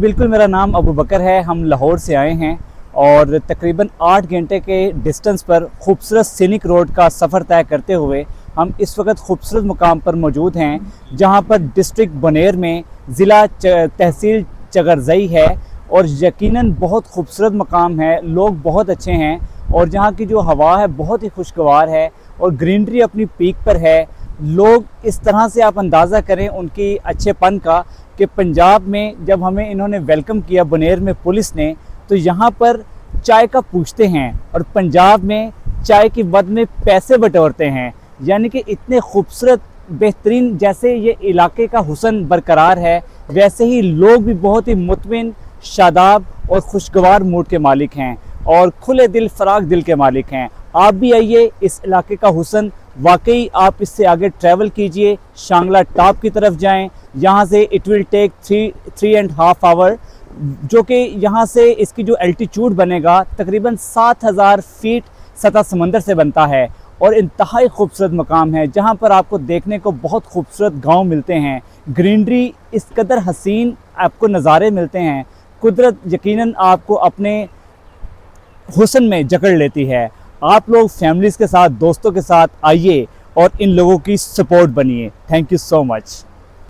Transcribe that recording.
बिल्कुल, मेरा नाम अबू बकर है। हम लाहौर से आए हैं और तकरीबन 8 घंटे के डिस्टेंस पर खूबसूरत सीनिक रोड का सफ़र तय करते हुए हम इस वक्त खूबसूरत मुकाम पर मौजूद हैं, जहां पर डिस्ट्रिक्ट बनेर में ज़िला तहसील चगरजई है और यकीनन बहुत खूबसूरत मकाम है। लोग बहुत अच्छे हैं और जहां की जो हवा है बहुत ही खुशगवार है और ग्रीनरी अपनी पीक पर है। लोग इस तरह से आप अंदाज़ा करें उनकी अच्छेपन का कि पंजाब में जब हमें इन्होंने वेलकम किया बनेर में पुलिस ने, तो यहाँ पर चाय का पूछते हैं और पंजाब में चाय की बद में पैसे बटोरते हैं। यानी कि इतने खूबसूरत बेहतरीन जैसे ये इलाके का हुस्न बरकरार है, वैसे ही लोग भी बहुत ही मुतमिन, शादाब और खुशगवार मूड के मालिक हैं और खुले दिल फराग दिल के मालिक हैं। आप भी आइए, इस इलाके का हुस्न वाकई आप इससे आगे ट्रैवल कीजिए, शांगला टॉप की तरफ जाएं। यहाँ से इट विल टेक 3.5 आवर, जो कि यहाँ से इसकी जो एल्टीट्यूड बनेगा तकरीबन 7000 फीट सतह समंदर से बनता है और इंतहाई खूबसूरत मकाम है जहाँ पर आपको देखने को बहुत खूबसूरत गांव मिलते हैं। ग्रीनरी इस कदर हसीन आपको नज़ारे मिलते हैं, कुदरत यकीनन आपको अपने हुस्न में जकड़ लेती है। आप लोग फैमिलीज़ के साथ, दोस्तों के साथ आइए और इन लोगों की सपोर्ट बनिए। Thank you so much.